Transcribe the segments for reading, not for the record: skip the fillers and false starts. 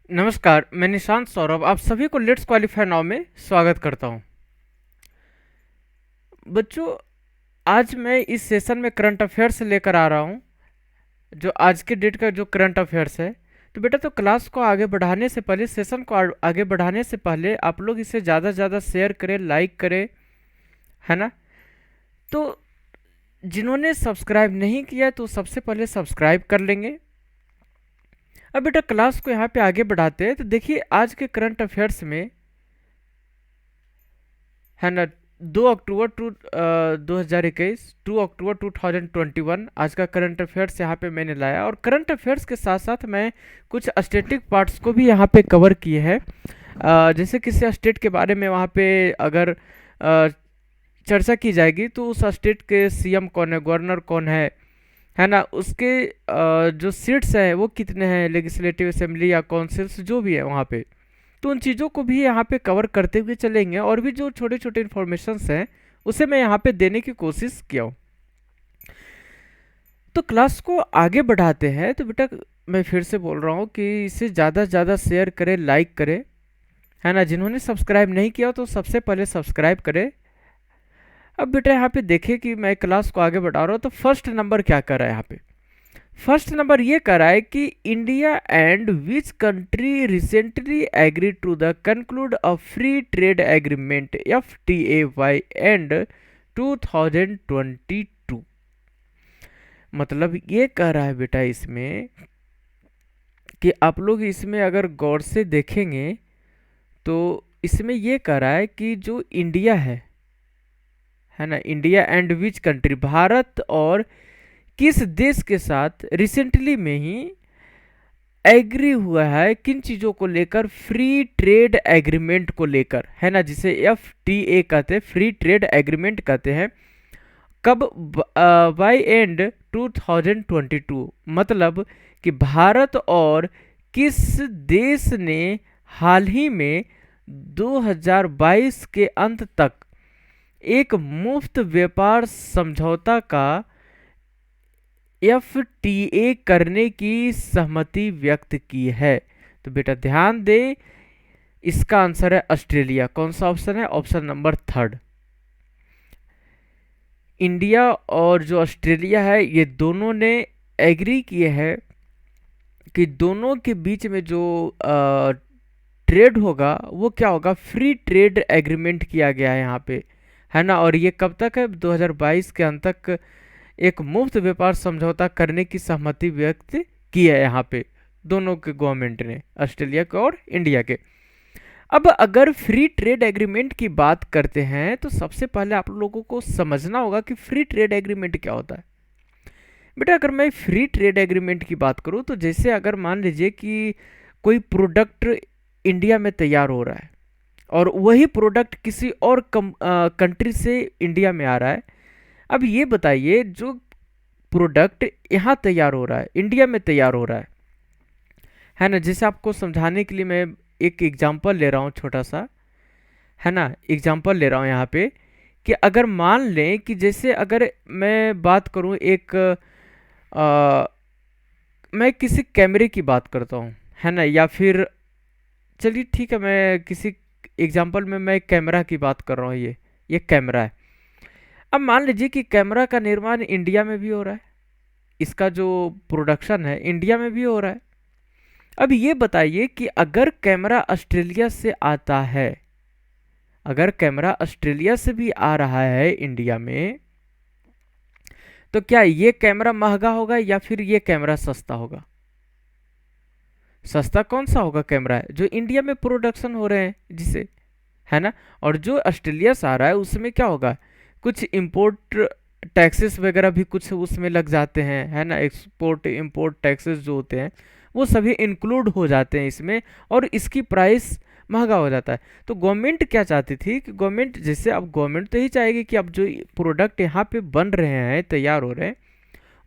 नमस्कार, मैं निशांत सौरभ आप सभी को लेट्स क्वालिफाई नाउ में स्वागत करता हूं। बच्चों, आज मैं इस सेशन में करंट अफेयर्स लेकर आ रहा हूं, जो आज के डेट का जो करंट अफेयर्स है। तो बेटा, तो क्लास को आगे बढ़ाने से पहले, सेशन को आगे बढ़ाने से पहले आप लोग इसे ज़्यादा से ज़्यादा शेयर करें, लाइक करें, है ना। तो जिन्होंने सब्सक्राइब नहीं किया तो सबसे पहले सब्सक्राइब कर लेंगे। अब बेटा, क्लास को यहाँ पे आगे बढ़ाते हैं। तो देखिए, आज के करंट अफेयर्स में, है ना, 2 अक्टूबर 2021, 2 अक्टूबर 2021 आज का करंट अफेयर्स यहाँ पे मैंने लाया। और करंट अफेयर्स के साथ साथ मैं कुछ स्टेटिक पार्ट्स को भी यहाँ पे कवर किए हैं। जैसे किसी स्टेट के बारे में वहाँ पे अगर चर्चा की जाएगी तो उस स्टेट के सीएम कौन है, गवर्नर कौन है ना, उसके जो सीट्स हैं वो कितने हैं, लेजिस्लेटिव असेंबली या काउंसिल्स जो भी है वहाँ पे, तो उन चीज़ों को भी यहाँ पे कवर करते हुए चलेंगे। और भी जो छोटे छोटे इन्फॉर्मेशंस हैं उसे मैं यहाँ पे देने की कोशिश किया हूँ। तो क्लास को आगे बढ़ाते हैं। तो बेटा, मैं फिर से बोल रहा हूँ कि इसे ज़्यादा से ज़्यादा शेयर करें, लाइक करें, है ना। जिन्होंने सब्सक्राइब नहीं किया तो सबसे पहले सब्सक्राइब करें। अब बेटा, यहाँ पे देखें कि मैं क्लास को आगे बढ़ा रहा हूँ। तो फर्स्ट नंबर क्या कर रहा है यहाँ पे? फर्स्ट नंबर ये करा है कि India and which country recently agree to the conclude a free trade agreement FTAY and 2022। मतलब ये कह रहा है बेटा इसमें कि आप लोग इसमें अगर गौर से देखेंगे तो इसमें ये कह रहा है कि जो इंडिया है ना, India and which country, Bharat और किस देश के साथ रिसेंटली में ही एग्री हुआ है, किन चीज़ों को लेकर, फ्री ट्रेड एग्रीमेंट को लेकर, है ना, जिसे FTA कहते हैं, फ्री ट्रेड एग्रीमेंट कहते हैं। कब? By and 2022। मतलब कि भारत और किस देश ने हाल ही में 2022 के अंत तक एक मुफ्त व्यापार समझौता का FTA करने की सहमति व्यक्त की है? तो बेटा ध्यान दे, इसका आंसर है ऑस्ट्रेलिया। कौन सा ऑप्शन है? Option number 3। इंडिया और जो ऑस्ट्रेलिया है, ये दोनों ने एग्री किए हैं कि दोनों के बीच में जो ट्रेड होगा वो क्या होगा, फ्री ट्रेड एग्रीमेंट किया गया है यहाँ पे, है ना। और ये कब तक है? 2022 के अंत तक एक मुफ्त व्यापार समझौता करने की सहमति व्यक्त की है यहाँ पे दोनों के गवर्नमेंट ने, ऑस्ट्रेलिया के और इंडिया के। अब अगर फ्री ट्रेड एग्रीमेंट की बात करते हैं तो सबसे पहले आप लोगों को समझना होगा कि फ्री ट्रेड एग्रीमेंट क्या होता है। बेटा, अगर मैं फ्री ट्रेड एग्रीमेंट की बात करूं तो जैसे अगर मान लीजिए कि कोई प्रोडक्ट इंडिया में तैयार हो रहा है और वही प्रोडक्ट किसी और कंट्री से इंडिया में आ रहा है। अब ये बताइए, जो प्रोडक्ट यहाँ तैयार हो रहा है, इंडिया में तैयार हो रहा है ना, जैसे आपको समझाने के लिए मैं एक एग्जांपल ले रहा हूँ छोटा सा, है ना, एग्जांपल ले रहा हूँ यहाँ पे कि अगर मान लें कि जैसे अगर मैं बात करूँ एक मैं किसी कैमरे की बात करता हूँ, है ना, या फिर चलिए ठीक है, मैं किसी एग्जांपल में मैं कैमरा की बात कर रहा हूँ। ये कैमरा है। अब मान लीजिए कि कैमरा का निर्माण इंडिया में भी हो रहा है, इसका जो प्रोडक्शन है इंडिया में भी हो रहा है। अब ये बताइए कि अगर कैमरा ऑस्ट्रेलिया से आता है, अगर कैमरा ऑस्ट्रेलिया से भी आ रहा है इंडिया में, तो क्या ये कैमरा महंगा होगा या फिर ये कैमरा सस्ता होगा? सस्ता कौन सा होगा? कैमरा है जो इंडिया में प्रोडक्शन हो रहे हैं जिसे, है ना। और जो ऑस्ट्रेलिया से आ रहा है उसमें क्या होगा, कुछ इंपोर्ट टैक्सेस वगैरह भी कुछ उसमें लग जाते हैं, है ना। एक्सपोर्ट इंपोर्ट टैक्सेस जो होते हैं वो सभी इंक्लूड हो जाते हैं इसमें, और इसकी प्राइस महंगा हो जाता है। तो गवर्नमेंट क्या चाहती थी कि गवर्नमेंट, जैसे अब गवर्नमेंट तो यही चाहेगी कि अब जो प्रोडक्ट यहाँ पे बन रहे हैं, तैयार हो रहे हैं,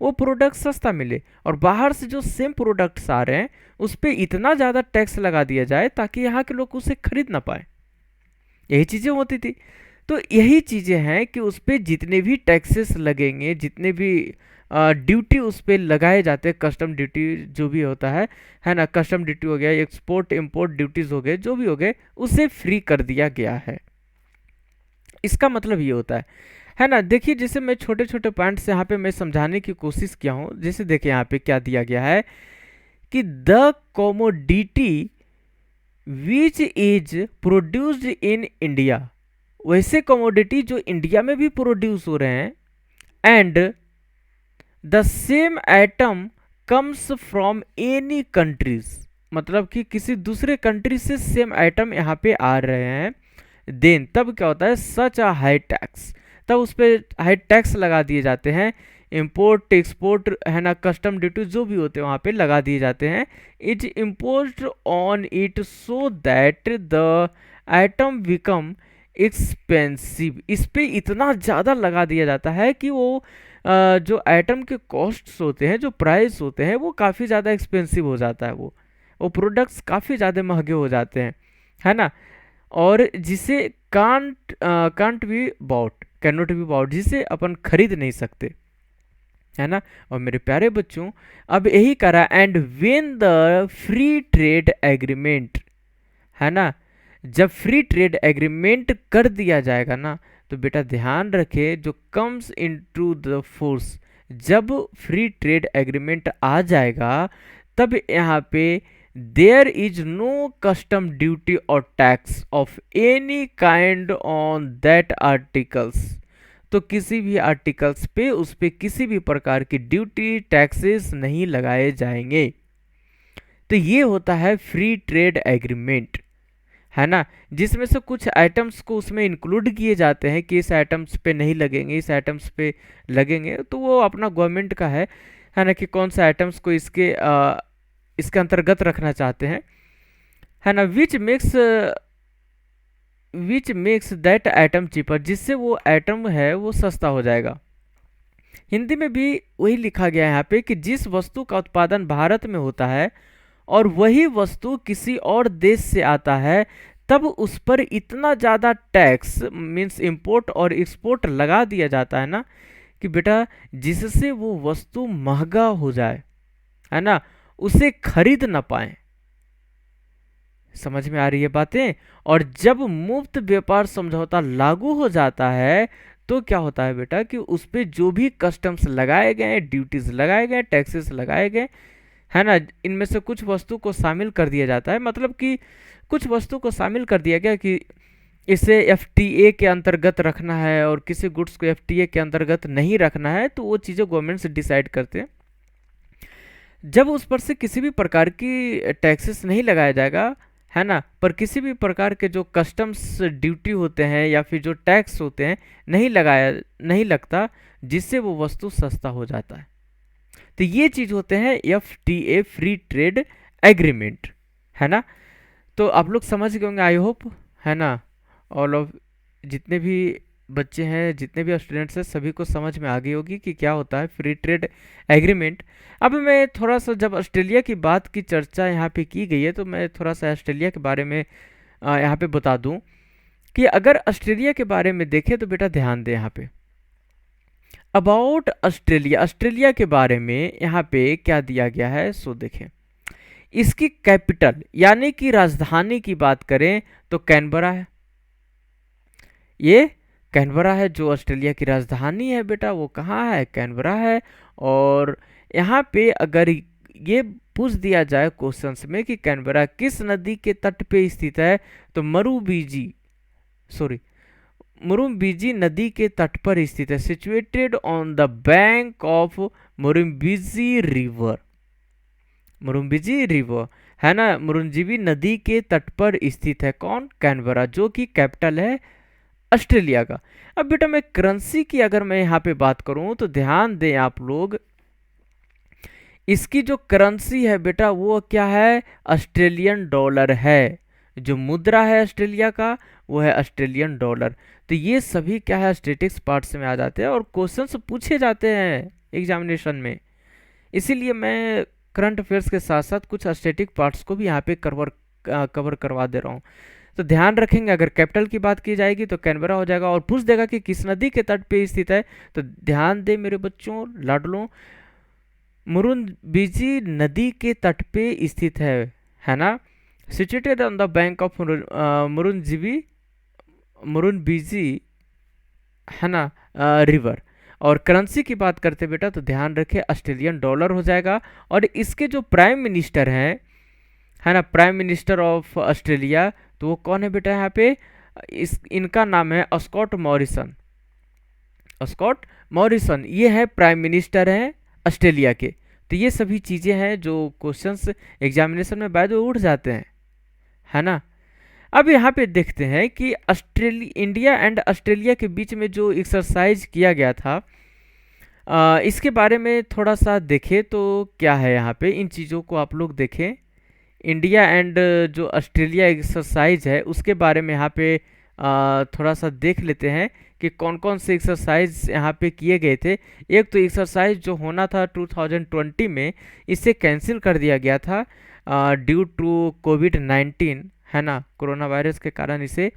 वो प्रोडक्ट सस्ता मिले, और बाहर से जो सेम प्रोडक्ट्स आ रहे हैं उस पर इतना ज़्यादा टैक्स लगा दिया जाए ताकि यहाँ के लोग उसे खरीद ना पाए। यही चीज़ें होती थी। तो यही चीज़ें हैं कि उस पर जितने भी टैक्सेस लगेंगे, जितने भी ड्यूटी उस पे लगाए जाते हैं, कस्टम ड्यूटी जो भी होता है ना, कस्टम ड्यूटी हो गया, एक्सपोर्ट इंपोर्ट ड्यूटीज हो गए, जो भी हो गए, उसे फ्री कर दिया गया है। इसका मतलब ये होता है ना। देखिए जैसे मैं छोटे छोटे पॉइंट्स यहाँ पे मैं समझाने की कोशिश किया हूँ। जैसे देखिए यहाँ पे क्या दिया गया है कि the commodity which is produced in India, वैसे कमोडिटी जो इंडिया में भी प्रोड्यूस हो रहे हैं, and the same item comes from any countries, मतलब कि किसी दूसरे कंट्री से सेम आइटम यहाँ पे आ रहे हैं, देन तब क्या होता है, सच अ हाई टैक्स, तब उस पर हाई टैक्स लगा दिए जाते हैं। इंपोर्ट एक्सपोर्ट है ना, कस्टम ड्यूटी जो भी होते हैं वहाँ पे लगा दिए जाते हैं। It imposed on it so that the item become expensive, इस पे इतना ज़्यादा लगा दिया जाता है कि वो जो आइटम के कॉस्ट्स होते हैं, जो प्राइस होते हैं, वो काफ़ी ज़्यादा एक्सपेंसिव हो जाता है, वो प्रोडक्ट्स काफ़ी ज़्यादा महंगे हो जाते हैं, है ना। और जिसे can't be bought, can not be bought, जिसे अपन खरीद नहीं सकते, है ना। और मेरे प्यारे बच्चों अब यही करा, and when the free trade agreement, है ना, जब फ्री ट्रेड एग्रीमेंट कर दिया जाएगा ना, तो बेटा ध्यान रखे जो कम्स इनटू द फोर्स, जब फ्री ट्रेड एग्रीमेंट आ जाएगा तब यहाँ पे there is no custom duty और tax of any kind on that articles, तो किसी भी आर्टिकल्स पे उस पे किसी भी प्रकार की ड्यूटी टैक्सेस नहीं लगाए जाएंगे। तो ये होता है फ्री ट्रेड एग्रीमेंट, है ना, जिसमें से कुछ आइटम्स को उसमें इंक्लूड किए जाते हैं कि इस आइटम्स पे नहीं लगेंगे, इस आइटम्स पे लगेंगे, तो वो अपना गवर्नमेंट का है ना, कि कौन सा आइटम्स को इसके अंतर्गत रखना चाहते हैं, है ना। Which makes that item cheaper, जिससे वो आइटम है वो सस्ता हो जाएगा। हिंदी में भी वही लिखा गया है यहाँ पे कि जिस वस्तु का उत्पादन भारत में होता है और वही वस्तु किसी और देश से आता है, तब उस पर इतना ज़्यादा टैक्स मीन्स इंपोर्ट और एक्सपोर्ट लगा दिया जाता है ना, कि बेटा जिससे वो वस्तु महंगा हो जाए, है ना, उसे खरीद ना पाए। समझ में आ रही है बातें। और जब मुफ्त व्यापार समझौता लागू हो जाता है तो क्या होता है बेटा कि उस पर जो भी कस्टम्स लगाए गए, ड्यूटीज लगाए गए, टैक्सेस लगाए गए, है ना, इनमें से कुछ वस्तु को शामिल कर दिया जाता है, मतलब कि कुछ वस्तु को शामिल कर दिया गया कि इसे एफटीए के अंतर्गत रखना है और किसी गुड्स को एफटीए के अंतर्गत नहीं रखना है, तो वो चीज़ें गवर्नमेंट से डिसाइड करते हैं। जब उस पर से किसी भी प्रकार की टैक्सेस नहीं लगाया जाएगा, है ना, पर किसी भी प्रकार के जो कस्टम्स ड्यूटी होते हैं या फिर जो टैक्स होते हैं नहीं लगता, जिससे वो वस्तु सस्ता हो जाता है। तो ये चीज होते हैं एफटीए, फ्री ट्रेड एग्रीमेंट, है ना। तो आप लोग समझ गए होंगे आई होप, है ना। ऑल ऑफ जितने भी बच्चे हैं, जितने भी स्टूडेंट्स हैं, सभी को समझ में आ गई होगी कि क्या होता है फ्री ट्रेड एग्रीमेंट। अब मैं थोड़ा सा, जब ऑस्ट्रेलिया की बात की चर्चा यहाँ पे की गई है, तो मैं थोड़ा सा ऑस्ट्रेलिया के बारे में यहाँ पे बता दूं कि अगर ऑस्ट्रेलिया के बारे में देखें तो बेटा ध्यान दें यहाँ पे अबाउट ऑस्ट्रेलिया, ऑस्ट्रेलिया के बारे में यहाँ पे क्या दिया गया है, सो देखें। इसकी कैपिटल यानी कि राजधानी की बात करें तो कैनबरा है। ये कैनबरा है जो ऑस्ट्रेलिया की राजधानी है बेटा, वो कहाँ है, कैनबरा है। और यहाँ पे अगर ये पूछ दिया जाए क्वेश्चंस में कि कैनबरा किस नदी के तट पे स्थित है, तो मुरुम्बीजी नदी के तट पर स्थित है, situated on the bank of Murrumbidgee river. Murrumbidgee river, है ना, मुरुम्बीजी नदी के तट पर स्थित है कौन, कैनबरा, जो कि कैपिटल है ऑस्ट्रेलिया का। अब बेटा मैं करेंसी की अगर मैं यहाँ पे बात करूं तो ध्यान दें आप लोग, इसकी जो करेंसी है बेटा वो क्या है, ऑस्ट्रेलियन डॉलर है। जो मुद्रा है ऑस्ट्रेलिया का वो है ऑस्ट्रेलियन डॉलर। तो ये सभी क्या है, स्टैटिक्स पार्ट्स में आ जाते हैं और क्वेश्चंस पूछे जाते हैं एग्जामिनेशन में। इसीलिए मैं करंट अफेयर्स के साथ साथ कुछ स्टैटिक पार्ट्स को भी यहाँ पे कवर करवा दे रहा हूँ। तो ध्यान रखेंगे, अगर कैपिटल की बात की जाएगी तो कैनबरा हो जाएगा। और पूछ देगा कि किस नदी के तट पे स्थित है, तो ध्यान दे मेरे बच्चों लाडलों, मुरुनबीजी नदी के तट पे स्थित है ना। Situated on the bank of Murrumbidgee Murrumbidgee, है ना, रिवर। और करेंसी की बात करते बेटा तो ध्यान रखे ऑस्ट्रेलियन डॉलर हो जाएगा। और इसके जो प्राइम मिनिस्टर हैं, है ना, प्राइम मिनिस्टर ऑफ ऑस्ट्रेलिया, तो वो कौन है बेटा यहाँ पे, इस इनका नाम है स्कॉट मॉरिसन। स्कॉट मॉरिसन ये है प्राइम मिनिस्टर हैं ऑस्ट्रेलिया के। तो ये सभी चीज़ें हैं जो क्वेश्चंस एग्जामिनेशन में बाय द वे उठ जाते हैं, है ना। अब यहाँ पे देखते हैं कि ऑस्ट्रेलिया, इंडिया एंड ऑस्ट्रेलिया के बीच में जो एक्सरसाइज किया गया था, इसके बारे में थोड़ा सा देखें तो क्या है यहाँ पे, इन चीज़ों को आप लोग देखें। इंडिया एंड जो ऑस्ट्रेलिया एक्सरसाइज है उसके बारे में यहाँ पे थोड़ा सा देख लेते हैं कि कौन कौन से एक्सरसाइज यहाँ पे किए गए थे। एक तो एक्सरसाइज जो होना था 2020 में, इसे कैंसिल कर दिया गया था ड्यू टू कोविड-19, है ना, कोरोना वायरस के कारण इसे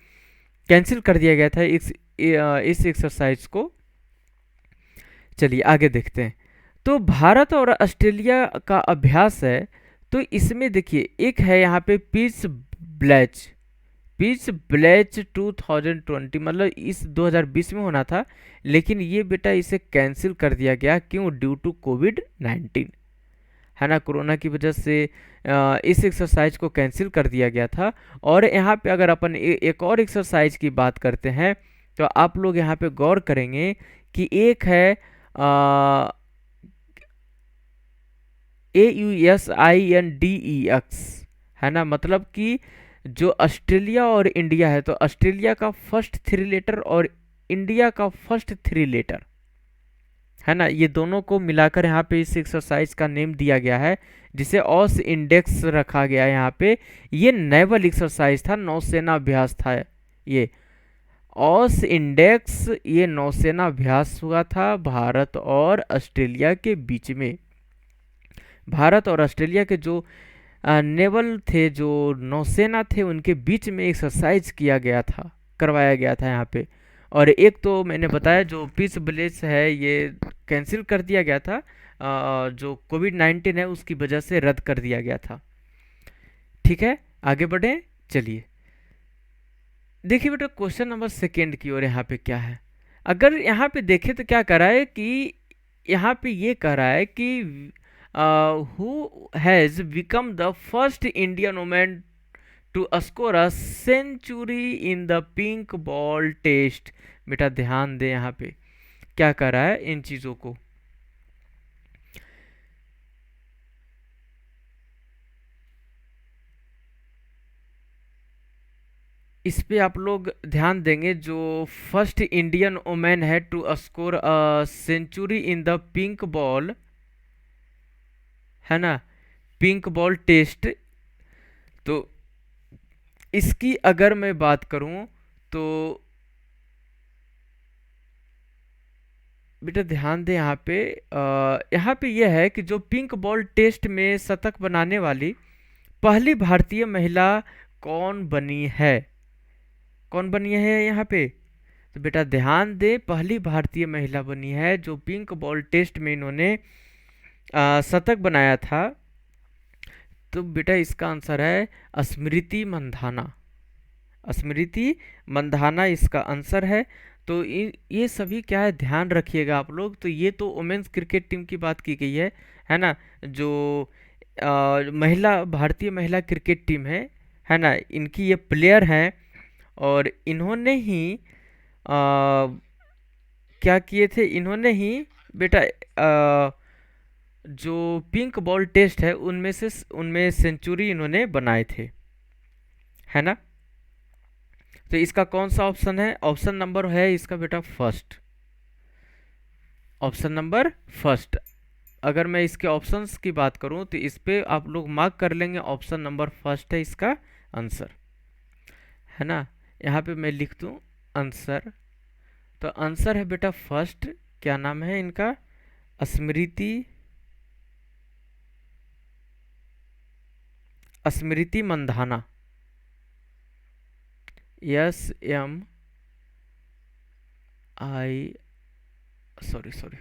कैंसिल कर दिया गया था इस एक्सरसाइज को। चलिए आगे देखते हैं। तो भारत और ऑस्ट्रेलिया का अभ्यास है, तो इसमें देखिए एक है यहाँ पे पीस ब्लैच 2020, मतलब इस 2020 में होना था, लेकिन ये बेटा इसे कैंसिल कर दिया गया। क्यों? ड्यू टू कोविड-19, है ना, कोरोना की वजह से इस एक्सरसाइज को कैंसिल कर दिया गया था। और यहाँ पे अगर अपन एक और एक्सरसाइज की बात करते हैं, तो आप लोग यहाँ पे गौर करेंगे कि एक है AUSINDEX, है ना, मतलब कि जो ऑस्ट्रेलिया और इंडिया है, तो ऑस्ट्रेलिया का फर्स्ट थ्री लेटर और इंडिया का फर्स्ट थ्री लेटर, है ना, ये दोनों को मिलाकर यहाँ पे इस एक्सरसाइज का नेम दिया गया है, जिसे ऑस इंडेक्स रखा गया है यहाँ पे। ये नेवल एक्सरसाइज था, नौसेना अभ्यास था। ये ऑस इंडेक्स, ये नौसेना अभ्यास हुआ था भारत और ऑस्ट्रेलिया के बीच में। भारत और ऑस्ट्रेलिया के जो नेवल थे, जो नौसेना थे, उनके बीच में एक्सरसाइज किया गया था, करवाया गया था यहाँ पे। और एक तो मैंने बताया जो पीस ब्लेस है ये कैंसिल कर दिया गया था, जो कोविड-19 है उसकी वजह से रद्द कर दिया गया था। ठीक है, आगे बढ़े। चलिए देखिए बेटा क्वेश्चन नंबर सेकेंड की ओर यहाँ पे क्या है। अगर यहाँ पे देखें तो क्या कह रहा है कि यहाँ पे ये कह रहा है कि who has become the first Indian women to score a century in the pink ball test. बेटा ध्यान दे यहाँ पे क्या कर रहा है इन चीज़ों को। इस पे आप लोग ध्यान देंगे, जो फर्स्ट इंडियन वुमेन है to score a century in the pink ball, है ना, पिंक बॉल टेस्ट। तो इसकी अगर मैं बात करूं तो बेटा ध्यान दे यहाँ पे यह है कि जो पिंक बॉल टेस्ट में शतक बनाने वाली पहली भारतीय महिला कौन बनी है, कौन बनी है यहाँ पे। तो बेटा ध्यान दे, पहली भारतीय महिला बनी है जो पिंक बॉल टेस्ट में इन्होंने शतक बनाया था। तो बेटा इसका आंसर है स्मृति मंधाना। स्मृति मंधाना इसका आंसर है। तो ये सभी क्या है ध्यान रखिएगा आप लोग। तो ये तो वुमेन्स क्रिकेट टीम की बात की गई है ना, जो महिला भारतीय महिला क्रिकेट टीम है ना, इनकी ये प्लेयर हैं। और इन्होंने ही क्या किए थे, इन्होंने ही बेटा जो पिंक बॉल टेस्ट है उनमें सेंचुरी इन्होंने बनाए थे, है ना। तो इसका कौन सा ऑप्शन है, ऑप्शन नंबर है इसका बेटा फर्स्ट, ऑप्शन नंबर फर्स्ट। अगर मैं इसके ऑप्शंस की बात करूं तो इस पे आप लोग मार्क कर लेंगे, ऑप्शन नंबर फर्स्ट है इसका आंसर, है ना। यहाँ पे मैं लिख दूं आंसर, तो आंसर है बेटा फर्स्ट। क्या नाम है इनका, स्मृति Smriti Mandhana. SMI, sorry sorry,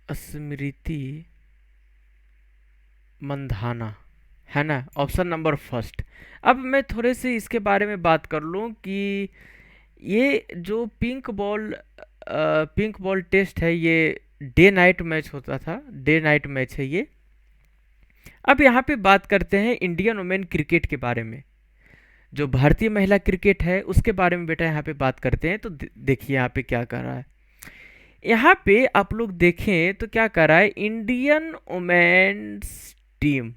Smriti Mandhana, है ना, ऑप्शन नंबर फर्स्ट। अब मैं थोड़े से इसके बारे में बात कर लूँ कि ये जो पिंक बॉल टेस्ट है, ये डे नाइट मैच होता था, डे नाइट मैच है ये। अब यहाँ पे बात करते हैं इंडियन वुमेन क्रिकेट के बारे में, जो भारतीय महिला क्रिकेट है उसके बारे में बेटा यहाँ पे बात करते हैं। तो देखिए यहाँ पे क्या कर रहा है, यहाँ पे आप लोग देखें तो क्या कर रहा है, इंडियन वुमेन्स टीम,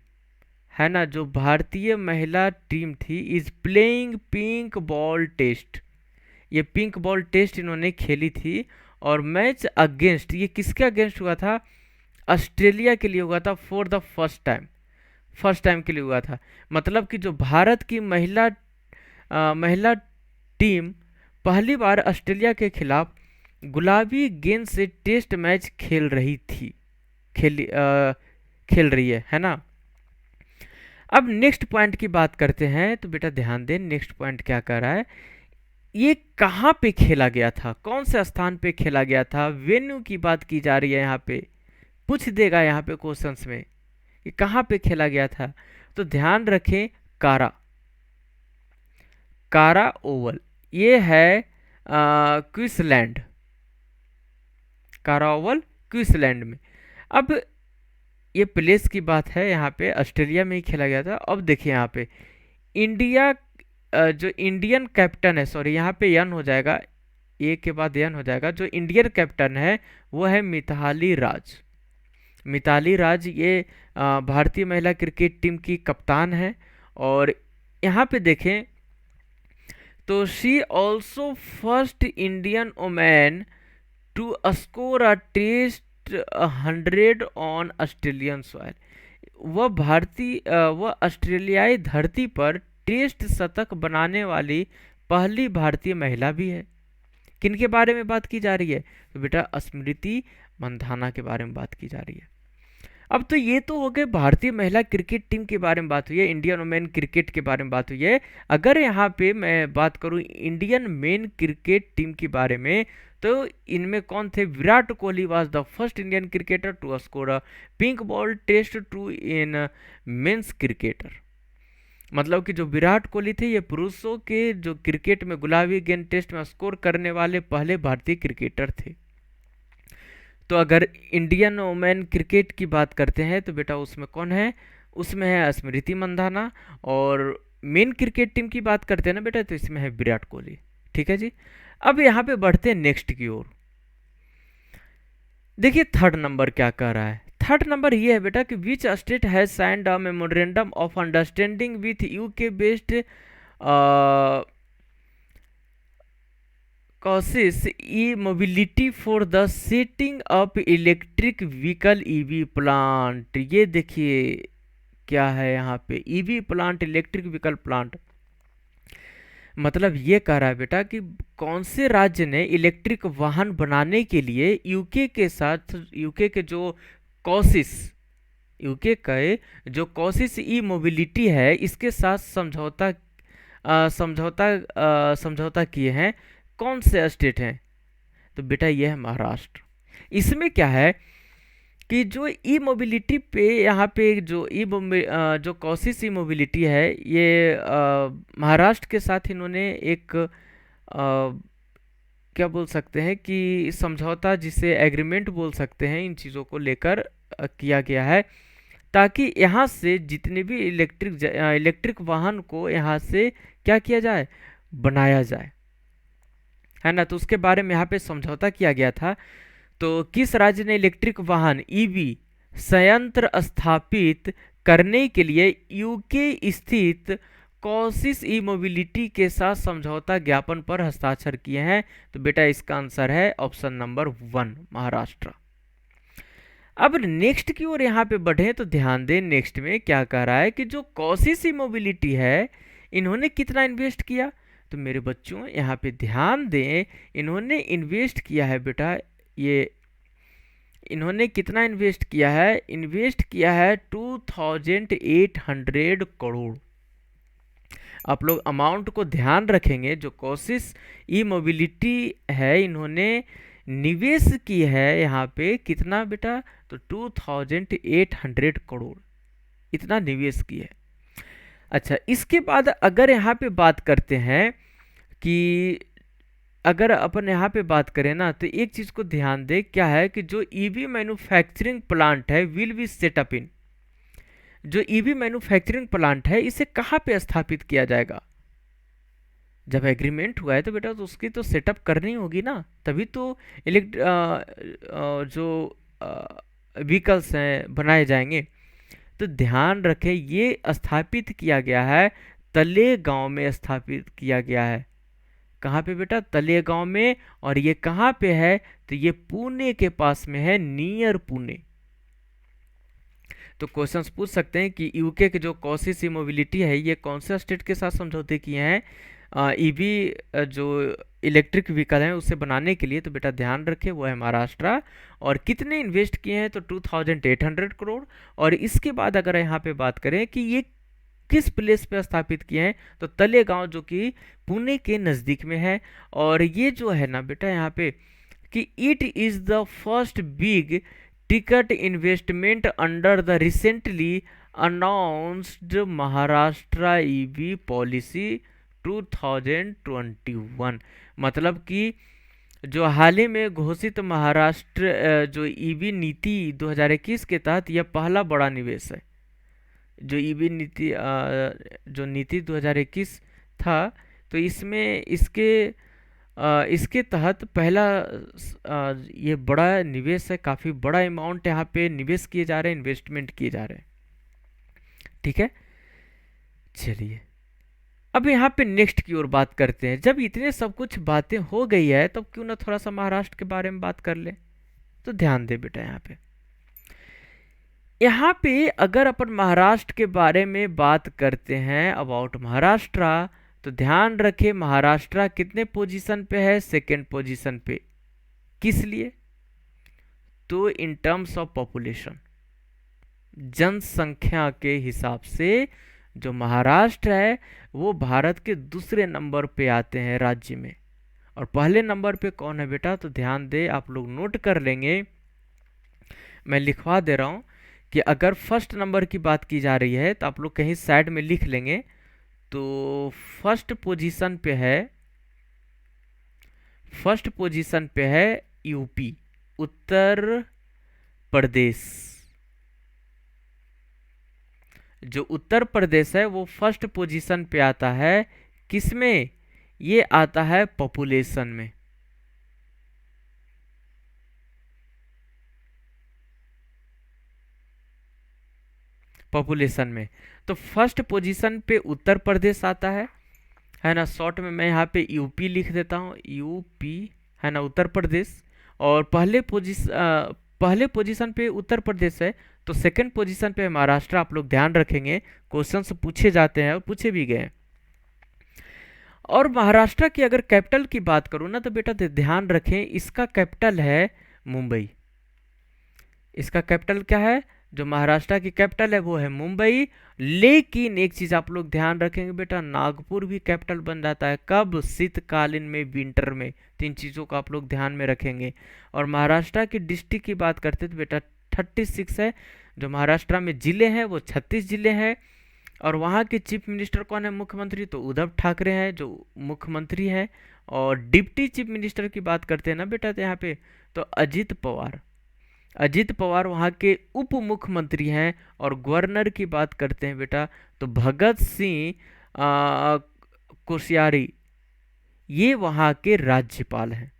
है ना, जो भारतीय महिला टीम थी, is playing pink ball test. ये पिंक बॉल टेस्ट इन्होंने खेली थी, और मैच अगेंस्ट, ये किसके अगेंस्ट हुआ था, ऑस्ट्रेलिया के लिए हुआ था, for the first time, first time के लिए हुआ था। मतलब कि जो भारत की महिला टीम पहली बार ऑस्ट्रेलिया के खिलाफ गुलाबी गेंद से टेस्ट मैच खेल रही थी, खेल रही है ना। अब नेक्स्ट पॉइंट की बात करते हैं, तो बेटा ध्यान दें, नेक्स्ट पॉइंट क्या कर रहा है, ये कहाँ पे खेला गया था, कौन से स्थान पे खेला गया था, वेन्यू की बात की जा रही है यहाँ पे, पूछ देगा यहाँ पे क्वेश्चंस में कि कहाँ पे खेला गया था। तो ध्यान रखें, कारा, कारा ओवल, ये है क्वींसलैंड, कारा ओवल क्वींसलैंड में। अब ये प्लेस की बात है, यहाँ पे ऑस्ट्रेलिया में ही खेला गया था। अब देखिए यहाँ पे इंडिया, जो इंडियन कैप्टन है, सॉरी यहाँ पे यन हो जाएगा, ए के बाद यन हो जाएगा, जो इंडियन कैप्टन है वो है मिताली राज। मिताली राज ये भारतीय महिला क्रिकेट टीम की कप्तान है। और यहाँ पे देखें तो she also first Indian women to score a test 100 on Australian soil. वह ऑस्ट्रेलियाई धरती पर टेस्ट शतक बनाने वाली पहली भारतीय महिला भी है। किनके बारे में बात की जा रही है, तो बेटा स्मृति मंधाना के बारे में बात की जा रही है। अब तो ये तो हो गए भारतीय महिला क्रिकेट टीम के बारे में बात हुई है, इंडियन वुमेन क्रिकेट के बारे में बात हुई है। अगर यहाँ पे मैं बात करूँ इंडियन मेन क्रिकेट टीम के बारे में, तो इनमें कौन थे, Virat Kohli was the first Indian cricketer to score a pink ball test too in men's cricketer. मतलब कि जो विराट कोहली थे, ये पुरुषों के जो क्रिकेट में गुलाबी गेंद टेस्ट में स्कोर करने वाले पहले भारतीय क्रिकेटर थे। तो अगर इंडियन वुमेन क्रिकेट की बात करते हैं तो बेटा उसमें कौन है, उसमें है स्मृति मंधाना। और मेन क्रिकेट टीम की बात करते हैं ना बेटा, तो इसमें है विराट कोहली। ठीक है जी। अब यहाँ पे बढ़ते हैं नेक्स्ट की ओर। देखिए थर्ड नंबर क्या कह रहा है, थर्ड नंबर ये है बेटा कि which state has signed a memorandum of understanding with UK based causes e-mobility for the setting up electric vehicle EV plant. ये देखिए क्या है यहाँ पे, EV plant, electric vehicle plant. मतलब ये कह रहा है बेटा कि कौन से राज्य ने इलेक्ट्रिक वाहन बनाने के लिए यूके के साथ, यूके के जो कॉसिस, यूके के जो कॉसिस ई मोबिलिटी है, इसके साथ समझौता किए हैं। कौन से स्टेट हैं, तो बेटा ये है महाराष्ट्र। इसमें क्या है कि जो ई मोबिलिटी पे, यहाँ पे जो जो कॉसिस ई मोबिलिटी है, ये महाराष्ट्र के साथ इन्होंने एक क्या बोल सकते हैं कि समझौता, जिसे एग्रीमेंट बोल सकते हैं, इन चीज़ों को लेकर किया गया है, ताकि यहाँ से जितने भी इलेक्ट्रिक वाहन को यहाँ से क्या किया जाए, बनाया जाए, है ना। तो उसके बारे में यहाँ पे समझौता किया गया था। तो किस राज्य ने इलेक्ट्रिक वाहन ईवी संयंत्र स्थापित करने के लिए यूके स्थित कॉसिस ई मोबिलिटी के साथ समझौता ज्ञापन पर हस्ताक्षर किए हैं, तो बेटा इसका आंसर है ऑप्शन नंबर 1, महाराष्ट्र। अब नेक्स्ट की ओर यहाँ पे बढ़े तो ध्यान दें, नेक्स्ट में क्या कह रहा है कि जो कॉसिस मोबिलिटी है, इन्होंने कितना इन्वेस्ट किया। तो मेरे बच्चों यहाँ पे ध्यान दें, इन्होंने इन्वेस्ट किया है बेटा, ये इन्होंने कितना इन्वेस्ट किया है, इन्वेस्ट किया है 2800 करोड़। आप लोग अमाउंट को ध्यान रखेंगे, जो कॉसिस ई मोबिलिटी है, इन्होंने निवेश की है यहाँ पे कितना बेटा, तो 2800 करोड़ इतना निवेश की है। अच्छा, इसके बाद अगर यहाँ पे बात करते हैं कि अगर अपन यहाँ पे बात करें ना, तो एक चीज़ को ध्यान दे, क्या है कि जो ईवी मैन्युफैक्चरिंग प्लांट है विल बी सेटअप इन, जो ईवी मैन्युफैक्चरिंग प्लांट है इसे कहाँ पे स्थापित किया जाएगा। जब एग्रीमेंट हुआ है तो बेटा तो उसकी तो सेटअप करनी होगी ना, तभी तो जो व्हीकल्स हैं बनाए जाएंगे। तो ध्यान रखें, ये स्थापित किया गया है तलेगांव में, स्थापित किया गया है कहाँ पे बेटा, तलेगांव में। और ये कहाँ पे है, तो ये पुणे के पास में है, नियर पुणे। तो क्वेश्चंस पूछ सकते हैं कि यूके के जो कॉसिस मोबिलिटी है ये कौन से स्टेट के साथ समझौते किए हैं ईवी जो इलेक्ट्रिक व्हीकल है उसे बनाने के लिए। तो बेटा ध्यान रखें वो है महाराष्ट्र। और कितने इन्वेस्ट किए हैं, तो 2800 करोड़। और इसके बाद अगर यहाँ पे बात करें कि ये किस प्लेस पे स्थापित किए हैं, तो तलेगांव जो कि पुणे के नज़दीक में है। और ये जो है ना बेटा यहाँ पे कि it is the first big ticket investment under the recently announced Maharashtra EV policy 2021। मतलब कि जो हाल ही में घोषित महाराष्ट्र जो ईवी नीति 2021 के तहत यह पहला बड़ा निवेश है। जो ईवी नीति जो नीति 2021 था, तो इसमें इसके तहत पहला ये बड़ा निवेश है, काफ़ी बड़ा अमाउंट यहाँ पे निवेश किए जा रहे हैं, इन्वेस्टमेंट किए जा रहे हैं। ठीक है, चलिए अब यहाँ पे नेक्स्ट की ओर बात करते हैं। जब इतने सब कुछ बातें हो गई है तब क्यों ना थोड़ा सा महाराष्ट्र के बारे में बात कर ले। तो ध्यान दे बेटा, यहाँ पे अगर अपन महाराष्ट्र के बारे में बात करते हैं अबाउट महाराष्ट्र, तो ध्यान रखें महाराष्ट्र कितने पोजीशन पे है, सेकंड पोजीशन पे। किस लिए, तो इन टर्म्स ऑफ पॉपुलेशन, जनसंख्या के हिसाब से जो महाराष्ट्र है वो भारत के दूसरे नंबर पे आते हैं राज्य में। और पहले नंबर पे कौन है बेटा, तो ध्यान दे, आप लोग नोट कर लेंगे, मैं लिखवा दे रहा हूं कि अगर फर्स्ट नंबर की बात की जा रही है तो आप लोग कहीं साइड में लिख लेंगे। तो फर्स्ट पोजीशन पे है यूपी, उत्तर प्रदेश। जो उत्तर प्रदेश है वो फर्स्ट पोजीशन पे आता है, किसमें, ये आता है पॉपुलेशन में। पॉपुलेशन में तो फर्स्ट पोजीशन पे उत्तर प्रदेश आता है ना। शॉर्ट में मैं यहाँ पे यूपी लिख देता हूँ, यूपी है ना, उत्तर प्रदेश। और पहले पोजीशन पे उत्तर प्रदेश है, तो सेकंड पोजीशन पे महाराष्ट्र। आप लोग ध्यान रखेंगे, क्वेश्चंस पूछे जाते हैं और पूछे भी गए। और महाराष्ट्र की अगर कैपिटल की बात करूँ ना, तो बेटा ध्यान रखें इसका कैपिटल है मुंबई। इसका कैपिटल क्या है, जो महाराष्ट्र की कैपिटल है वो है मुंबई। लेकिन एक चीज आप लोग ध्यान रखेंगे बेटा, नागपुर भी कैपिटल बन जाता है, कब, शीतकालीन में, विंटर में। तीन चीजों को आप लोग ध्यान में रखेंगे। और महाराष्ट्र की डिस्ट्रिक्ट की बात करते तो बेटा 36 है। जो महाराष्ट्र में जिले हैं वो 36 जिले हैं। और वहाँ के चीफ मिनिस्टर कौन है, मुख्यमंत्री, तो उद्धव ठाकरे हैं जो मुख्यमंत्री हैं। और डिप्टी चीफ मिनिस्टर की बात करते हैं ना बेटा, तो यहाँ पे तो अजित पवार वहाँ के उप मुख्यमंत्री हैं। और गवर्नर की बात करते हैं बेटा, तो भगत सिंह कोश्यारी, ये वहाँ के राज्यपाल हैं।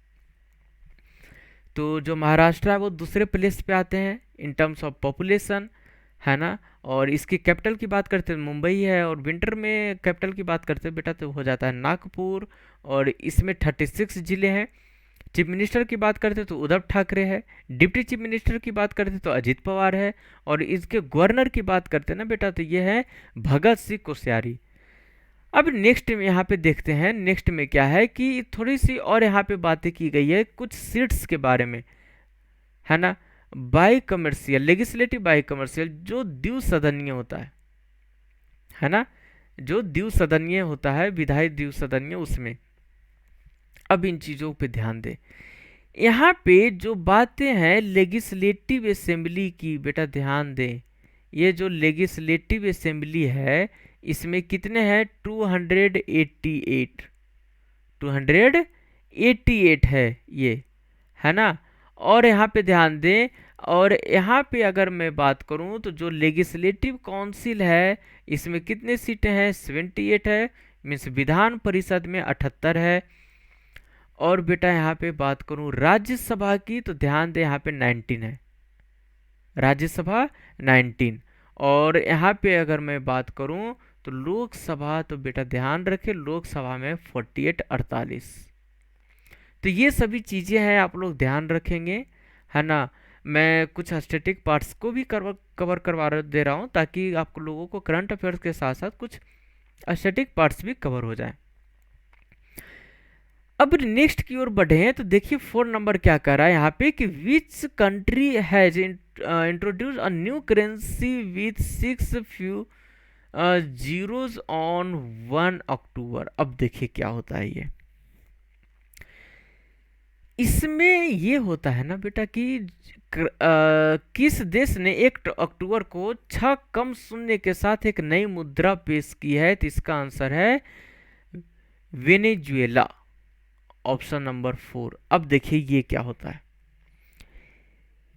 तो जो महाराष्ट्र है वो दूसरे प्लेस पे आते हैं इन टर्म्स ऑफ पॉपुलेशन, है ना। और इसकी कैपिटल की बात करते हैं मुंबई है। और विंटर में कैपिटल की बात करते हैं बेटा तो हो जाता है नागपुर। और इसमें 36 जिले हैं, चीफ मिनिस्टर की बात करते तो उद्धव ठाकरे है, डिप्टी चीफ मिनिस्टर की बात करते तो अजित पवार है, और इसके गवर्नर की बात करते ना बेटा तो ये है भगत सिंह कोश्यारी। अब नेक्स्ट में यहाँ पे देखते हैं, नेक्स्ट में क्या है कि थोड़ी सी और यहाँ पे बातें की गई है कुछ सीट्स के बारे में, है ना। By commercial, legislative by commercial जो द्विसदनीय होता है ना, जो द्विसदनीय होता है, विधायी द्विसदनीय, उसमें अब इन चीज़ों पे ध्यान दें। यहाँ पे जो बातें हैं लेजिस्लेटिव असेंबली की, बेटा ध्यान दें, ये जो लेजिस्लेटिव असेंबली है इसमें कितने हैं 288, 288 है ये, है ना। और यहाँ पे ध्यान दें, और यहाँ पे अगर मैं बात करूँ तो जो लेजिस्लेटिव काउंसिल है इसमें कितने सीटें हैं 78 है, मीन्स विधान परिषद में 78 है। और बेटा यहाँ पे बात करूँ राज्यसभा की तो ध्यान दें यहाँ पे 19 है, राज्यसभा 19। और यहाँ पे अगर मैं बात करूँ तो लोकसभा तो बेटा ध्यान रखें लोकसभा में 48 48। तो ये सभी चीज़ें हैं, आप लोग ध्यान रखेंगे, है ना। मैं कुछ स्टैटिक पार्ट्स को भी कवर करवा दे रहा हूँ ताकि आप लोगों को करंट अफेयर्स के साथ साथ कुछ स्टैटिक पार्ट्स भी कवर हो जाए। अब नेक्स्ट की ओर बढ़े हैं तो देखिए 4 नंबर क्या कर रहा है यहाँ पे कि which country has introduce a new currency with 6 few zeros on 1 अक्टूबर। अब देखिए क्या होता है ये, इसमें ये होता है ना बेटा कि किस देश ने 1 अक्टूबर को 6 कम शून्य के साथ एक नई मुद्रा पेश की है, तो इसका आंसर है वेनेजुएला, ऑप्शन नंबर 4। अब देखिए ये क्या होता है,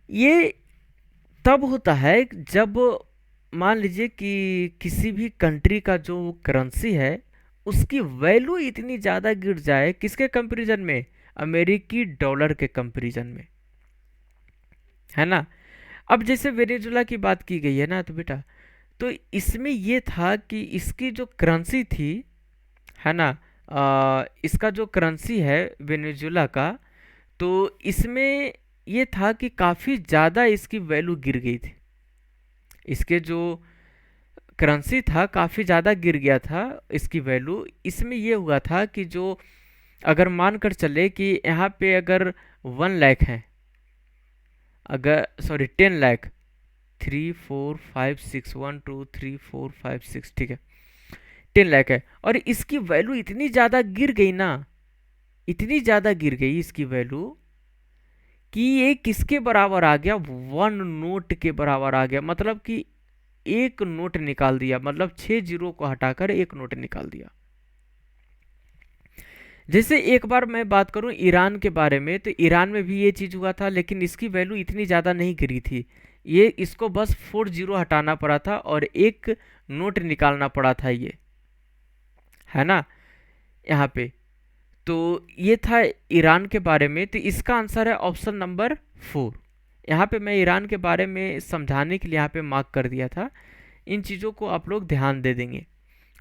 ये तब होता है जब मान लीजिए कि किसी भी कंट्री का जो करेंसी है उसकी वैल्यू इतनी ज़्यादा गिर जाए, किसके कंपैरिजन में, अमेरिकी डॉलर के कंपैरिजन में, है ना। अब जैसे वेनेजुएला की बात की गई है ना, तो बेटा तो इसमें ये था कि इसकी जो करेंसी थी, है ना, इसका जो करेंसी है वेनेजुएला का, तो इसमें ये था कि काफ़ी ज़्यादा इसकी वैल्यू गिर गई थी, इसके जो करेंसी था काफ़ी ज़्यादा गिर गया था इसकी वैल्यू। इसमें ये हुआ था कि जो अगर मानकर चले कि यहाँ पे अगर 1 लाख है, अगर सॉरी 10 लाख, 3 4 5 6 1 2 3 4 5 6, ठीक है 10 लाख है, और इसकी वैल्यू इतनी ज़्यादा गिर गई ना, इतनी ज़्यादा गिर गई इसकी वैल्यू कि ये किसके बराबर आ गया, 1 नोट के बराबर आ गया। मतलब कि एक नोट निकाल दिया, मतलब 6 जीरो को हटाकर एक नोट निकाल दिया। जैसे एक बार मैं बात करूं ईरान के बारे में, तो ईरान में भी ये चीज़ हुआ था, लेकिन इसकी वैल्यू इतनी ज़्यादा नहीं गिरी थी, ये इसको बस 4 जीरो हटाना पड़ा था और एक नोट निकालना पड़ा था, ये है ना यहाँ पे। तो ये था ईरान के बारे में, तो इसका आंसर है ऑप्शन नंबर 4। यहाँ पे मैं ईरान के बारे में समझाने के लिए यहाँ पे मार्क कर दिया था, इन चीज़ों को आप लोग ध्यान दे देंगे,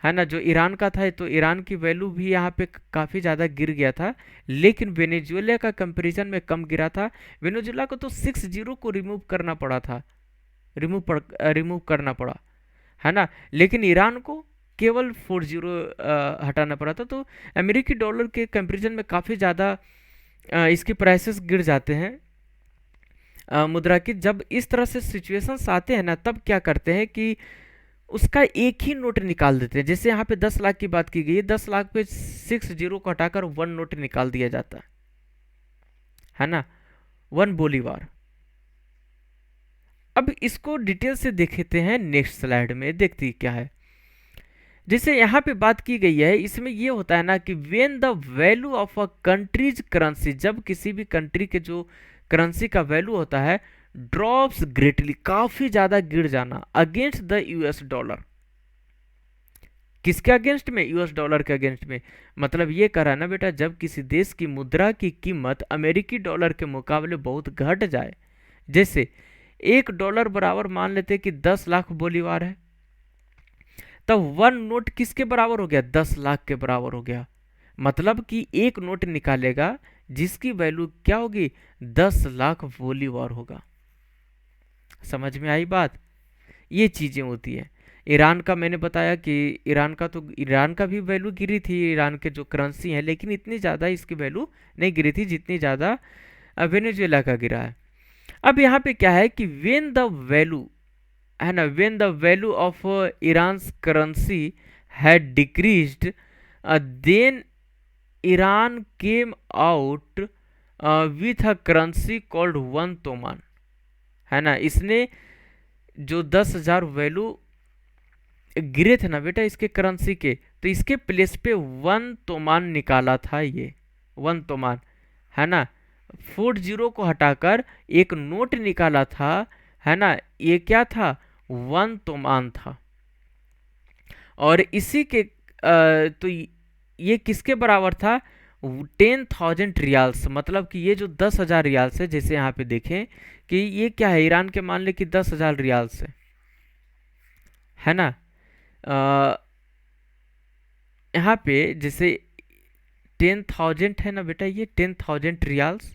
है ना। जो ईरान का था तो ईरान की वैल्यू भी यहाँ पे काफ़ी ज़्यादा गिर गया था, लेकिन वेनेजुएला का कंपैरिजन में कम गिरा था। वेनेजुएला को तो 6 जीरो को रिमूव करना पड़ा था, रिमूव करना पड़ा, है ना, लेकिन ईरान को केवल 4 जीरो हटाना पड़ा था। तो अमेरिकी डॉलर के कंपैरिजन में काफ़ी ज़्यादा इसके प्राइसेस गिर जाते हैं मुद्रा की। जब इस तरह से सिचुएशंस आते हैं ना, तब क्या करते हैं कि उसका एक ही नोट निकाल देते हैं। जैसे यहाँ पे 10 लाख की बात की गई है, 10 लाख पे 6 जीरो को हटाकर 1 नोट निकाल दिया जाता है ना, 1 बोलीवार। अब इसको डिटेल से देखते हैं, नेक्स्ट स्लाइड में देखते क्या है। जैसे यहाँ पे बात की गई है, इसमें ये होता है ना कि when the value of a countries currency, जब किसी भी कंट्री के जो करेंसी का वैल्यू होता है ड्रॉप्स ग्रेटली, काफी ज्यादा गिर जाना, अगेंस्ट द यूएस डॉलर। किसके अगेंस्ट में, यूएस डॉलर के अगेंस्ट में। मतलब ये कह रहा है ना बेटा, जब किसी देश की मुद्रा की कीमत अमेरिकी डॉलर के मुकाबले बहुत घट जाए, जैसे $1 बराबर मान लेते कि 10 लाख बोलीवार है, तब 1 नोट किसके बराबर हो गया, 10 लाख के बराबर हो गया। मतलब कि एक नोट निकालेगा जिसकी वैल्यू क्या होगी, 10 लाख बोलीवार होगा। समझ में आई बात। ये चीज़ें होती है। ईरान का मैंने बताया कि ईरान का भी वैल्यू गिरी थी, ईरान के जो करेंसी है, लेकिन इतनी ज़्यादा इसकी वैल्यू नहीं गिरी थी जितनी ज़्यादा वेनेजुएला का गिरा है। अब यहाँ पे क्या है कि वेन द वैल्यू, है ना, when the value of Iran currency had decreased, then Iran came out with a currency called 1 toman, है ना। इसने जो 10,000 वैल्यू गिरे थे ना बेटा इसके करेंसी के, तो इसके प्लेस पे 1 तोमान निकाला था ये, 1 तोमान, है ना। 40 को हटाकर एक नोट निकाला था, है ना। ये क्या था, 1 तोमान था। और इसी के तो ये किसके बराबर था, 10,000 रियाल्स, मतलब कि ये जो 10,000 रियाल्स है, जैसे यहाँ पे देखें कि ये क्या है, ईरान के मान ले कि 10,000 रियाल्स है ना। यहाँ पे जैसे 10,000 है ना बेटा, ये 10,000 रियाल्स,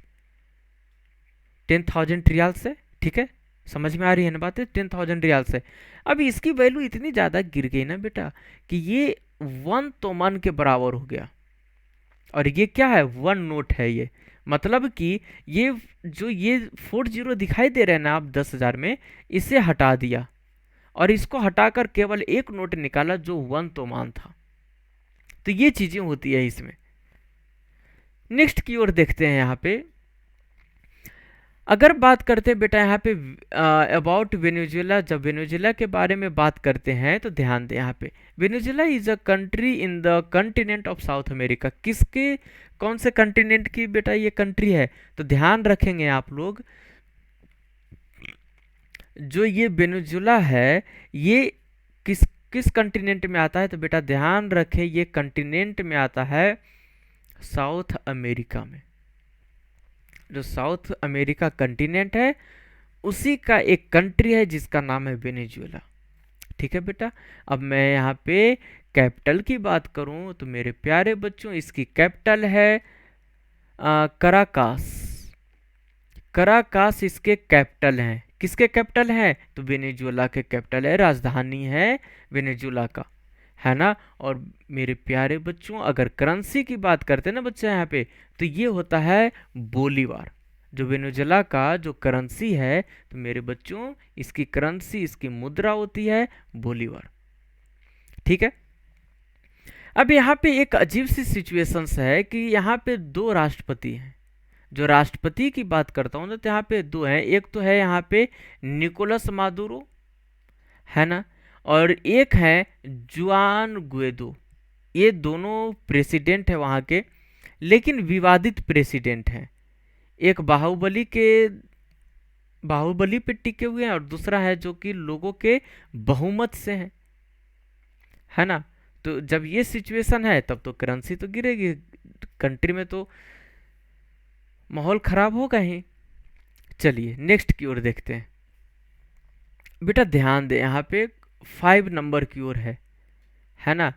10,000 रियाल्स है, ठीक है। समझ में आ रही है ना बात है, 10,000 रियाल्स है। अब इसकी वैल्यू इतनी ज़्यादा गिर गई ना बेटा कि ये 1 तोमान के बराबर हो गया। और ये क्या है, 1 नोट है ये, मतलब कि ये जो ये 40 दिखाई दे रहे हैं ना आप 10,000 में, इसे हटा दिया और इसको हटाकर केवल एक नोट निकाला जो 1 तोमान था। तो ये चीजें होती है इसमें। नेक्स्ट की ओर देखते हैं। यहाँ पे अगर बात करते हैं बेटा यहाँ पे अबाउट वेनेजुएला, जब वेनेजुएला के बारे में बात करते हैं तो ध्यान दें यहाँ पे, Venezuela is a country in the continent of south America. किसके, कौन से कंटिनेंट की बेटा ये कंट्री है, तो ध्यान रखेंगे आप लोग, जो ये वेनेजुएला है ये किस किस कंटिनेंट में आता है, तो बेटा ध्यान रखें ये कंटिनेंट में आता है साउथ अमेरिका में। जो साउथ अमेरिका कंटिनेंट है उसी का एक कंट्री है जिसका नाम है वेनेजुएला। ठीक है बेटा। अब मैं यहाँ पे कैपिटल की बात करूं तो मेरे प्यारे बच्चों इसकी कैपिटल है कराकास। कराकास इसके कैपिटल हैं। किसके कैपिटल हैं, तो वेनेजुएला के कैपिटल है, राजधानी है वेनेजुएला का, है ना। और मेरे प्यारे बच्चों अगर करेंसी की बात करते हैं ना बच्चे यहाँ पे, तो ये होता है बोलीवार। जो वेनेजुएला का जो करेंसी है, तो मेरे बच्चों इसकी करेंसी, इसकी मुद्रा होती है बोलीवार। ठीक है। अब यहाँ पे एक अजीब सी सिचुएशंस है कि यहाँ पे दो राष्ट्रपति हैं। जो राष्ट्रपति की बात करता हूँ ना, तो यहाँ पे दो हैं। एक तो है यहाँ पे निकोलस मादुरो, है ना, और एक है जुआन गुएदो। ये दोनों प्रेसिडेंट है वहाँ के, लेकिन विवादित प्रेसिडेंट हैं। एक बाहुबली पे टिके हुए हैं और दूसरा है जो कि लोगों के बहुमत से है ना। तो जब ये सिचुएशन है तब तो करेंसी तो गिरेगी, कंट्री में तो माहौल खराब होगा ही। चलिए नेक्स्ट की ओर देखते हैं। बेटा ध्यान दे यहाँ पे 5 नंबर की ओर है ना।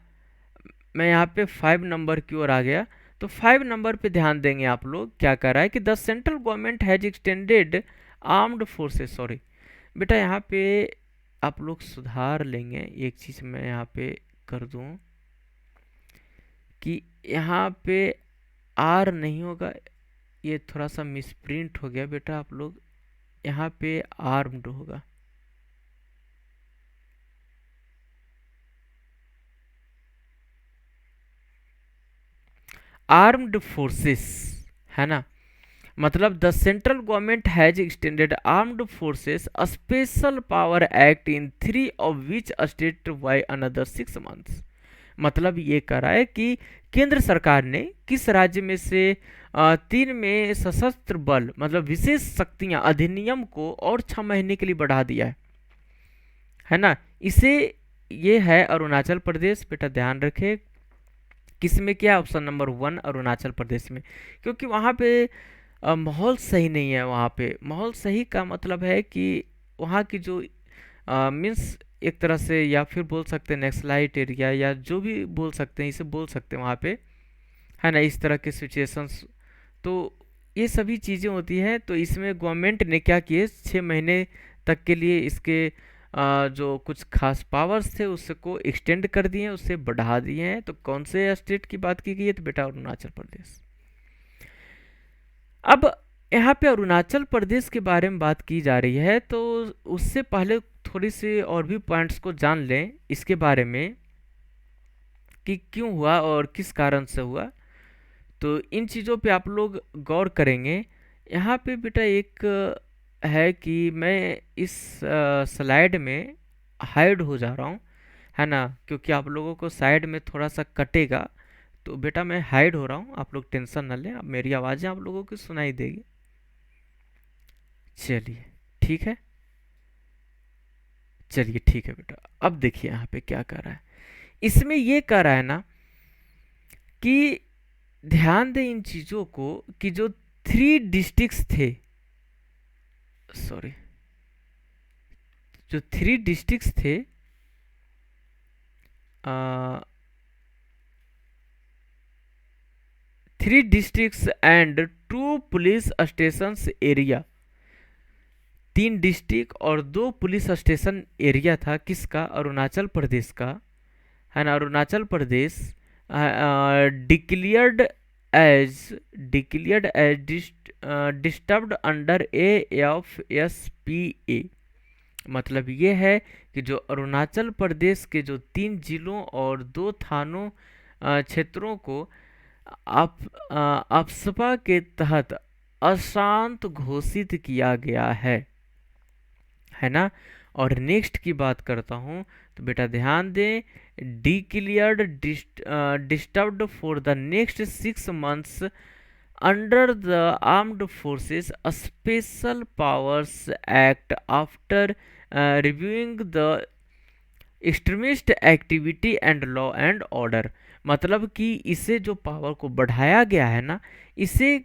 मैं यहाँ पे 5 नंबर की ओर आ गया, तो 5 नंबर पे ध्यान देंगे आप लोग। क्या कर रहा है कि the central government has extended armed forces, sorry बेटा यहाँ पे आप लोग सुधार लेंगे। एक चीज़ मैं यहाँ पे कर दूं कि यहाँ पे आर नहीं होगा, ये थोड़ा सा मिसप्रिंट हो गया बेटा। आप लोग यहाँ पे आर्म्ड होगा, आर्म्ड फोर्सेस, है ना। मतलब the central government has extended armed forces special power act in 3 of which state by another 6 months. मतलब ये कह रहा है कि केंद्र सरकार ने किस राज्य में से 3 में सशस्त्र बल मतलब विशेष शक्तियां अधिनियम को और 6 महीने के लिए बढ़ा दिया है ना। इसे ये है अरुणाचल प्रदेश। बेटा ध्यान रखे किस में, क्या ऑप्शन नंबर 1 अरुणाचल प्रदेश में, क्योंकि वहाँ पे माहौल सही नहीं है। वहाँ पे माहौल सही का मतलब है कि वहाँ की जो मीन्स एक तरह से, या फिर बोल सकते हैं नक्सलाइट एरिया, या जो भी बोल सकते हैं, इसे बोल सकते हैं वहाँ पे, है ना। इस तरह के सिचुएशंस तो ये सभी चीज़ें होती हैं। तो इसमें गवर्नमेंट ने क्या किए, 6 महीने तक के लिए इसके जो कुछ खास पावर्स थे उसको एक्सटेंड कर दिए हैं, उससे बढ़ा दिए हैं। तो कौन से स्टेट की बात की गई है, तो बेटा अरुणाचल प्रदेश। अब यहाँ पे अरुणाचल प्रदेश के बारे में बात की जा रही है, तो उससे पहले थोड़ी सी और भी पॉइंट्स को जान लें इसके बारे में कि क्यों हुआ और किस कारण से हुआ। तो इन चीज़ों पे आप लोग गौर करेंगे। यहाँ पे बेटा एक है कि मैं इस स्लाइड में हाइड हो जा रहा हूँ, है ना, क्योंकि आप लोगों को साइड में थोड़ा सा कटेगा। तो बेटा मैं हाइड हो रहा हूँ, आप लोग टेंशन ना लें, अब मेरी आवाज़ें आप लोगों को सुनाई देगी। चलिए ठीक है, चलिए ठीक है बेटा। अब देखिए यहाँ पे क्या कर रहा है, इसमें ये कह रहा है ना कि ध्यान दें इन चीज़ों को कि जो 3 डिस्ट्रिक्ट्स थे, सॉरी, जो 3 डिस्ट्रिक्ट्स थे, 3 districts and 2 police stations area, 3 district और 2 पुलिस स्टेशन एरिया था किसका, अरुणाचल प्रदेश का, है ना। Arunachal Pradesh declared as disturbed under AFSPA। मतलब ये है कि जो अरुणाचल प्रदेश के जो 3 जिलों और 2 थानों क्षेत्रों को आप अप्सपा के तहत अशांत घोषित किया गया है ना। और नेक्स्ट की बात करता हूँ, तो बेटा ध्यान दें, declared disturbed for the next 6 months under the armed forces special powers act after reviewing the extremist activity and law and order. मतलब कि इसे जो पावर को बढ़ाया गया है ना, इसे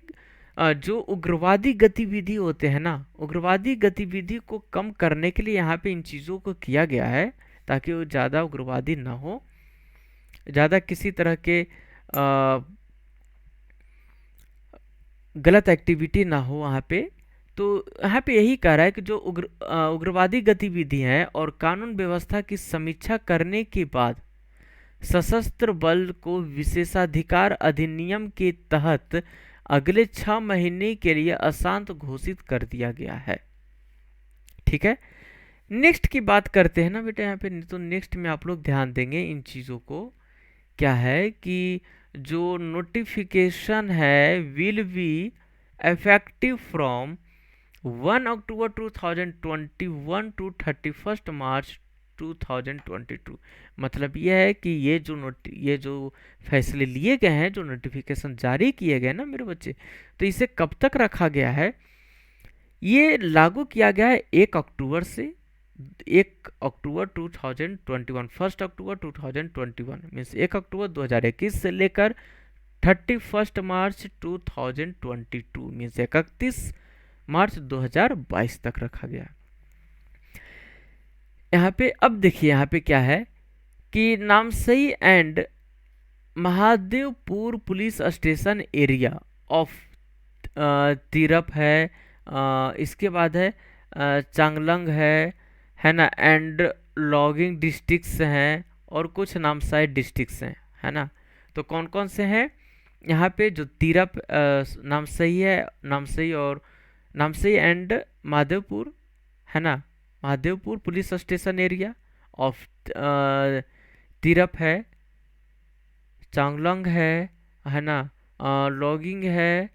जो उग्रवादी गतिविधि होते हैं ना, उग्रवादी गतिविधि को कम करने के लिए यहाँ पे इन चीज़ों को किया गया है, ताकि वो ज़्यादा उग्रवादी ना हो, ज़्यादा किसी तरह के गलत एक्टिविटी ना हो वहाँ पे। तो यहाँ पे यही कह रहा है कि जो उग्रवादी गतिविधि हैं और कानून व्यवस्था की समीक्षा करने के बाद सशस्त्र बल को विशेषाधिकार अधिनियम के तहत अगले 6 महीने के लिए अशांत घोषित कर दिया गया है। ठीक है, नेक्स्ट की बात करते हैं ना बेटा यहाँ पे। तो नेक्स्ट में आप लोग ध्यान देंगे इन चीज़ों को, क्या है कि जो नोटिफिकेशन है will be effective from 1 October 2021 to 31 March 2022। मतलब यह है कि ये जो फैसले लिए गए हैं, जो नोटिफिकेशन जारी किए गए ना मेरे बच्चे, तो इसे कब तक रखा गया है, ये लागू किया गया है 1 अक्टूबर से 1 अक्टूबर 2021, 1 अक्टूबर 2021 मीन्स 1 अक्टूबर 2021 से लेकर 31 मार्च 2022 मीन्स 31 मार्च 2022 तक रखा गया। यहाँ पे अब देखिए यहाँ पे क्या है कि Namsai and Mahadevpur police station area of Tirap है, इसके बाद है चांगलंग है ना, एंड लॉगिंग डिस्ट्रिक्ट्स हैं और कुछ नामसाई डिस्ट्रिक्ट्स हैं, है ना। तो कौन कौन से हैं यहाँ पे, जो तिरप नामसई है, नामसई एंड महादेवपुर, है ना, Mahadevpur police station area of Tirap है, चांगलंग है ना, लॉगडिंग है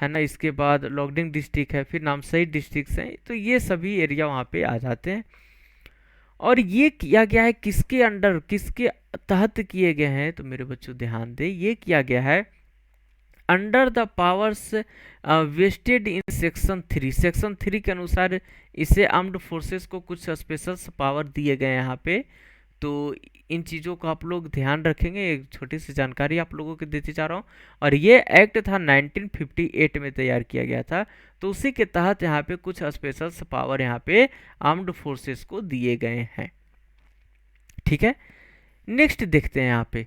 ना, इसके बाद लॉगडिंग डिस्ट्रिक्ट है, फिर नामसाई डिस्ट्रिक्ट हैं। तो ये सभी एरिया वहाँ पे आ जाते हैं। और ये किया गया है किसके अंडर, किसके तहत किए गए हैं, तो मेरे बच्चों ध्यान दें, ये किया गया है under the powers vested in section 3। Section 3 के अनुसार इसे आर्म्ड फोर्सेस को कुछ स्पेशल पावर दिए गए हैं यहाँ पे। तो इन चीज़ों को आप लोग ध्यान रखेंगे, एक छोटी सी जानकारी आप लोगों को देती जा रहा हूँ। और ये एक्ट था 1958 में तैयार किया गया था, तो उसी के तहत यहाँ पे कुछ स्पेशल पावर यहाँ पे आर्म्ड फोर्सेस को दिए गए हैं। ठीक है, नेक्स्ट देखते हैं यहाँ पे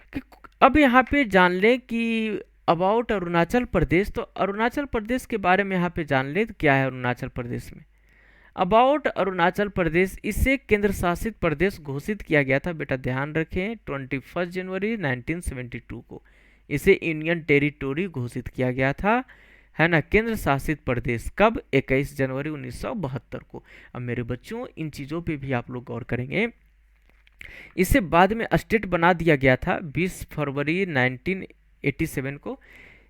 कि अब यहाँ पे जान लें कि अबाउट अरुणाचल प्रदेश, तो अरुणाचल प्रदेश के बारे में यहाँ पे जान लें तो क्या है अरुणाचल प्रदेश में। अबाउट अरुणाचल प्रदेश, इसे केंद्र शासित प्रदेश घोषित किया गया था, बेटा ध्यान रखें, 21 जनवरी 1972 को इसे यूनियन टेरिटोरी घोषित किया गया था, है ना, केंद्र शासित प्रदेश कब, 21 जनवरी 1972 को। अब मेरे बच्चों इन चीज़ों पे भी आप लोग गौर करेंगे। इसे बाद में स्टेट बना दिया गया था 20 फरवरी 1987 को,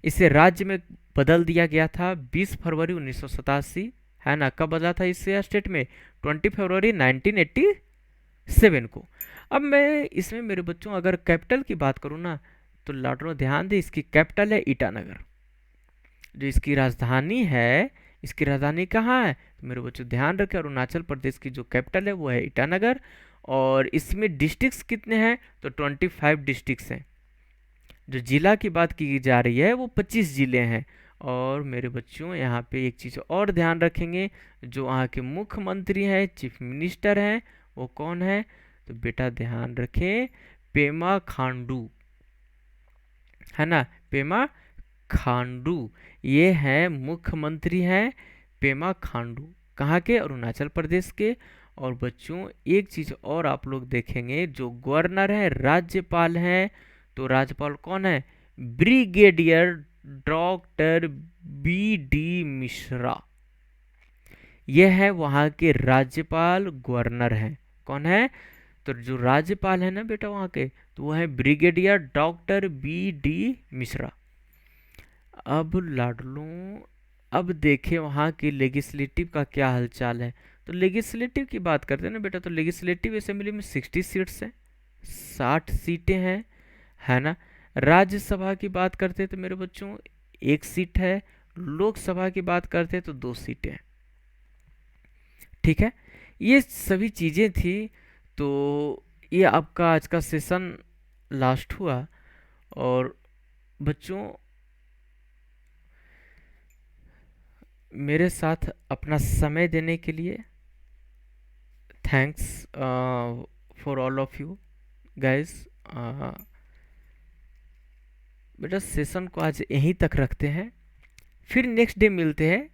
इसे राज्य में बदल दिया गया था 20 फरवरी 1987, है ना, कब बदला था इसे स्टेट में, 20 फरवरी 1987 को। अब मैं इसमें मेरे बच्चों अगर कैपिटल की बात करूँ ना, तो लाडो ध्यान दे, इसकी कैपिटल है ईटानगर। जो इसकी राजधानी है, इसकी राजधानी कहाँ है, तो मेरे बच्चों ध्यान रखें, अरुणाचल प्रदेश की जो कैपिटल है वो है ईटानगर। और इसमें डिस्ट्रिक्ट्स कितने हैं, तो 25 डिस्ट्रिक्ट्स हैं। जो जिला की बात की जा रही है वो 25 जिले हैं। और मेरे बच्चों यहाँ पे एक चीज़ और ध्यान रखेंगे, जो वहाँ के मुख्यमंत्री हैं, चीफ मिनिस्टर हैं, वो कौन है, तो बेटा ध्यान रखें, पेमा खांडू, है ना, पेमा खांडू, ये हैं मुख्यमंत्री हैं, पेमा खांडू, कहाँ के, अरुणाचल प्रदेश के। और बच्चों एक चीज़ और आप लोग देखेंगे, जो गवर्नर है, राज्यपाल हैं, तो राज्यपाल कौन है, brigadier doctor B D Mishra, ये है वहाँ के राज्यपाल, गवर्नर हैं, कौन है, तो जो राज्यपाल है ना बेटा वहाँ के, तो वो है brigadier doctor B D Mishra. अब लाडलू, अब देखें वहाँ की लेजिस्लेटिव का क्या हालचाल है। तो लेजिस्लेटिव की बात करते हैं ना बेटा, तो लेजिस्लेटिव असेंबली में 60 सीट्स हैं, 60 सीटें हैं, है ना। राज्यसभा की बात करते हैं तो मेरे बच्चों 1 सीट है, लोकसभा की बात करते हैं तो 2 सीटें हैं, ठीक है। ये सभी चीज़ें थी। तो ये आपका आज का सेशन लास्ट हुआ। और बच्चों मेरे साथ अपना समय देने के लिए thanks for all of you guys. बेटा सेशन को आज यहीं तक रखते हैं, फिर नेक्स्ट डे मिलते हैं,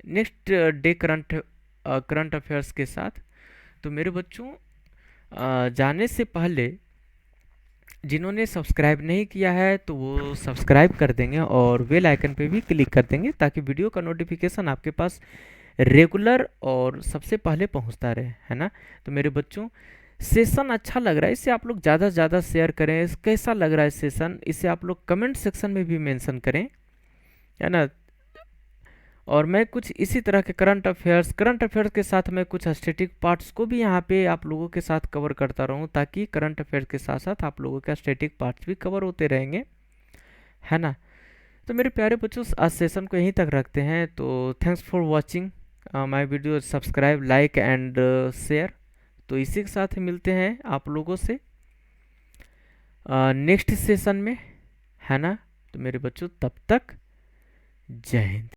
नेक्स्ट डे करंट अफेयर्स के साथ। तो मेरे बच्चों जाने से पहले जिन्होंने सब्सक्राइब नहीं किया है तो वो सब्सक्राइब कर देंगे और बेल आइकन पे भी क्लिक कर देंगे, ताकि वीडियो का नोटिफिकेशन आपके पास रेगुलर और सबसे पहले पहुंचता रहे, है ना। तो मेरे बच्चों सेशन अच्छा लग रहा है, इसे आप लोग ज़्यादा से ज़्यादा शेयर करें, कैसा लग रहा है सेशन, इसे आप लोग कमेंट सेक्शन में भी मेंशन करें, है ना। और मैं कुछ इसी तरह के करंट अफेयर्स के साथ मैं कुछ स्टैटिक पार्ट्स को भी यहाँ पे आप लोगों के साथ कवर करता रहूँ, ताकि करंट अफेयर्स के साथ साथ आप लोगों के स्टैटिक पार्ट्स भी कवर होते रहेंगे, है ना। तो मेरे प्यारे बच्चों आज सेशन को यहीं तक रखते हैं। तो thanks for watching my video, subscribe, like and share. तो इसी के साथ मिलते हैं आप लोगों से नेक्स्ट सेशन में, है ना। तो मेरे बच्चों तब तक जय हिंद।